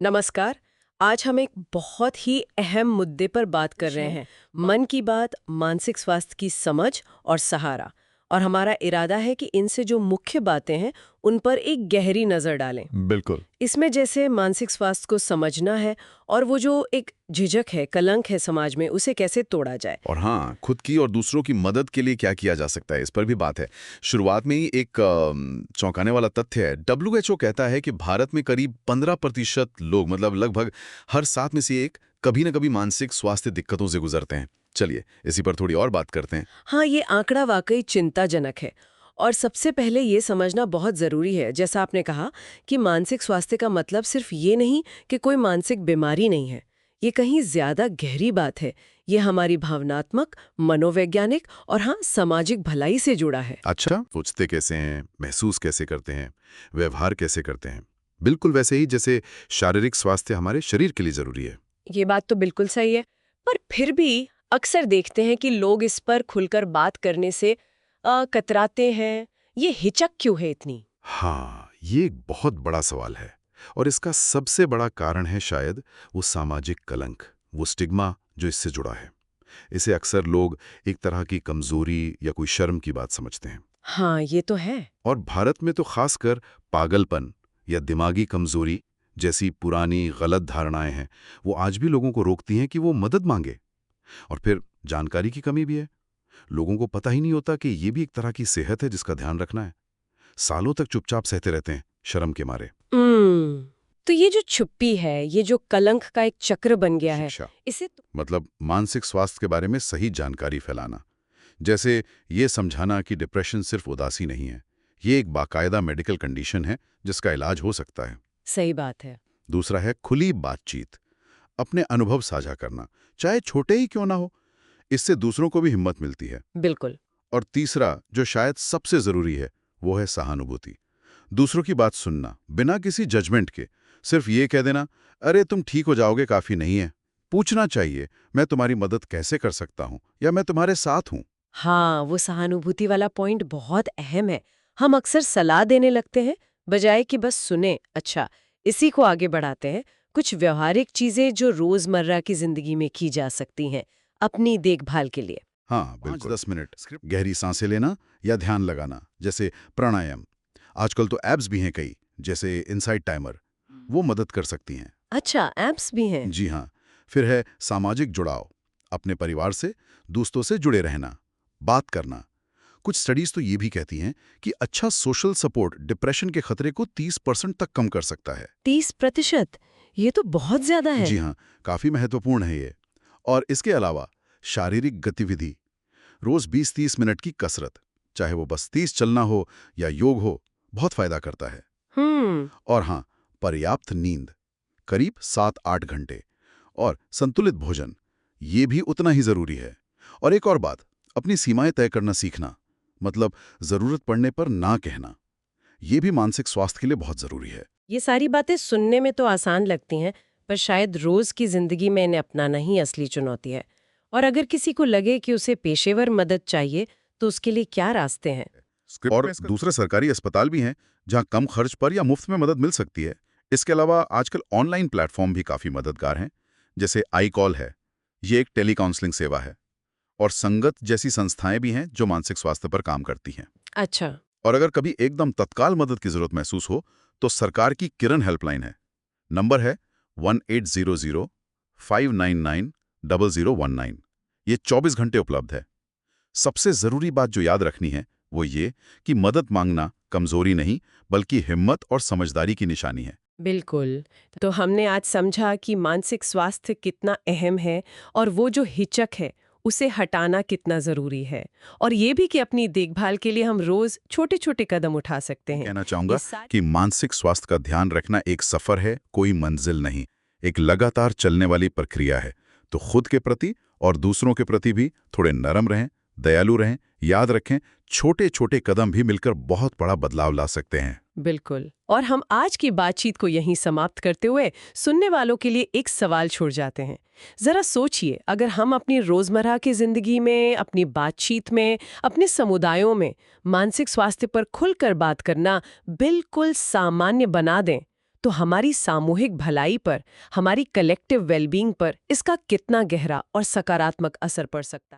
नमस्कार। आज हम एक बहुत ही अहम मुद्दे पर बात कर रहे हैं। मन की बात, मानसिक स्वास्थ्य की समझ और सहारा। और हमारा इरादा है कि इनसे जो मुख्य बातें हैं उन पर एक गहरी नज़र डालें। बिल्कुल। इसमें जैसे मानसिक स्वास्थ्य को समझना है और वो जो एक झिझक है, कलंक है समाज में, उसे कैसे तोड़ा जाए। और हाँ, खुद की और दूसरों की मदद के लिए क्या किया जा सकता है, इस पर भी बात है। शुरुआत में ही एक चौंकाने वाला तथ्य है। डब्ल्यूएचओ कहता है कि भारत में करीब 15% लोग, मतलब लगभग हर 7 में से एक, कभी न कभी मानसिक स्वास्थ्य दिक्कतों से गुजरते हैं। चलिए, इसी पर थोड़ी और बात करते हैं। हाँ, ये आंकड़ा वाकई चिंताजनक है। और सबसे पहले ये समझना बहुत ज़रूरी है, जैसा आपने कहा, कि मानसिक स्वास्थ्य का मतलब सिर्फ ये नहीं कि कोई मानसिक बीमारी नहीं है। ये कहीं ज़्यादा गहरी बात है। ये हमारी भावनात्मक, मनोवैज्ञानिक और हाँ, सामाजिक भलाई से जुड़ा है। अच्छा, सोचते कैसे हैं, महसूस कैसे करते हैं, व्यवहार कैसे करते हैं? बिल्कुल वैसे ही जैसे शारीरिक स्वास्थ्य हमारे शरीर के लिए ज़रूरी है। ये बात तो बिल्कुल सही है। पर फिर भी अक्सर देखते हैं कि लोग इस पर खुलकर बात करने से कतराते हैं। ये हिचक क्यों है इतनी? हाँ, ये एक बहुत बड़ा सवाल है और इसका सबसे बड़ा कारण है शायद वो सामाजिक कलंक, वो स्टिग्मा जो इससे जुड़ा है। इसे अक्सर लोग एक तरह की कमजोरी या कोई शर्म की बात समझते हैं। हाँ, ये तो है। और भारत में तो खासकर पागलपन या दिमागी कमजोरी जैसी पुरानी गलत धारणाएं हैं, वो आज भी लोगों को रोकती हैं कि वो मदद मांगे। और फिर जानकारी की कमी भी है। लोगों को पता ही नहीं होता कि ये भी एक तरह की सेहत है जिसका ध्यान रखना है। सालों तक चुपचाप सहते रहते हैं, शर्म के मारे। तो ये जो छुप्पी है, ये जो कलंक का एक चक्र बन गया है, शिक्षा इसे तो मतलब मानसिक स्वास्थ्य के बारे में सही जानकारी फैलाना। जैसे ये समझाना कि डिप्रेशन सिर्फ उदासी नहीं है, ये एक बाकायदा मेडिकल कंडीशन है जिसका इलाज हो सकता है। सही बात है। दूसरा है खुली बातचीत, अपने अनुभव साझा करना, चाहे छोटे ही क्यों ना हो। इससे दूसरों को भी हिम्मत मिलती है। बिल्कुल। और तीसरा, जो शायद सबसे जरूरी है, वो है सहानुभूति। दूसरों की बात सुनना बिना किसी जजमेंट के। सिर्फ ये कह देना, अरे तुम ठीक हो जाओगे, काफी नहीं है। पूछना चाहिए, मैं तुम्हारी मदद कैसे कर सकता हूं, या मैं तुम्हारे साथ हूं। हाँ, वो सहानुभूति वाला पॉइंट बहुत अहम है। हम अक्सर सलाह देने लगते हैं, बजाय कि बस सुने। अच्छा, इसी को आगे बढ़ाते हैं। कुछ व्यवहारिक चीजें जो रोजमर्रा की जिंदगी में की जा सकती हैं, अपनी देखभाल के लिए। हाँ, बिल्कुल। 5-10 मिनट गहरी सांसें लेना या ध्यान लगाना, जैसे प्राणायाम। आजकल तो ऐप्स भी हैं कई, जैसे इनसाइट टाइमर, वो मदद कर सकती हैं। अच्छा, ऐप्स भी हैं। जी हाँ। फिर है सामाजिक जुड़ाव, अपने परिवार से, दोस्तों से जुड़े रहना, बात करना। कुछ स्टडीज तो ये भी कहती हैं कि अच्छा सोशल सपोर्ट डिप्रेशन के खतरे को 30% तक कम कर सकता है। 30%? ये तो बहुत ज्यादा है। जी हाँ, काफी महत्वपूर्ण है ये। और इसके अलावा शारीरिक गतिविधि, रोज 20-30 मिनट की कसरत, चाहे वो बस 30 चलना हो या योग हो, बहुत फायदा करता है। हम्म। और हाँ, पर्याप्त नींद, करीब 7-8 घंटे, और संतुलित भोजन, ये भी उतना ही जरूरी है। और एक और बात, अपनी सीमाएं तय करना सीखना, मतलब जरूरत पड़ने पर ना कहना, ये भी मानसिक स्वास्थ्य के लिए बहुत जरूरी है। ये सारी बातें सुनने में तो आसान लगती हैं, पर शायद रोज की जिंदगी में इन्हें अपनाना ही असली चुनौती है। और अगर किसी को लगे कि उसे पेशेवर मदद चाहिए, तो उसके लिए क्या रास्ते हैं? और दूसरे सरकारी अस्पताल भी हैं जहां कम खर्च पर या मुफ्त में मदद मिल सकती है। इसके अलावा आजकल ऑनलाइन प्लेटफॉर्म भी काफी मददगार हैं, जैसे आई कॉल है, ये एक टेली काउंसलिंग सेवा है। और संगत जैसी संस्थाएं भी हैं जो मानसिक स्वास्थ्य पर काम करती हैं। अच्छा। और अगर कभी एकदम तत्काल मदद की जरूरत महसूस हो, तो सरकार की किरण हेल्पलाइन है। नंबर है 1800-599-0019। ये 24 घंटे उपलब्ध है। सबसे जरूरी बात जो याद रखनी है वो ये कि मदद मांगना कमजोरी नहीं, बल्कि हिम्मत और समझदारी की निशानी है। बिल्कुल। तो हमने आज समझा कि मानसिक स्वास्थ्य कितना अहम है और वो जो हिचक है, उसे हटाना कितना ज़रूरी है। और ये भी कि अपनी देखभाल के लिए हम रोज़ छोटे-छोटे कदम उठा सकते हैं। कहना ये चाहूंगा सारी कि मानसिक स्वास्थ्य का ध्यान रखना एक सफर है, कोई मंजिल नहीं। एक लगातार चलने वाली प्रक्रिया है। तो खुद के प्रति और दूसरों के प्रति भी थोड़े नरम रहें, दयालु रहें। याद रखें, छोटे छोटे कदम भी मिलकर बहुत बड़ा बदलाव ला सकते हैं। बिल्कुल। और हम आज की बातचीत को यहीं समाप्त करते हुए सुनने वालों के लिए एक सवाल छोड़ जाते हैं। जरा सोचिए, अगर हम अपनी रोजमर्रा की जिंदगी में, अपनी बातचीत में, अपने समुदायों में मानसिक स्वास्थ्य पर खुलकर बात करना बिल्कुल सामान्य बना दें, तो हमारी सामूहिक भलाई पर, हमारी कलेक्टिव वेलबींग पर इसका कितना गहरा और सकारात्मक असर पड़ सकता है।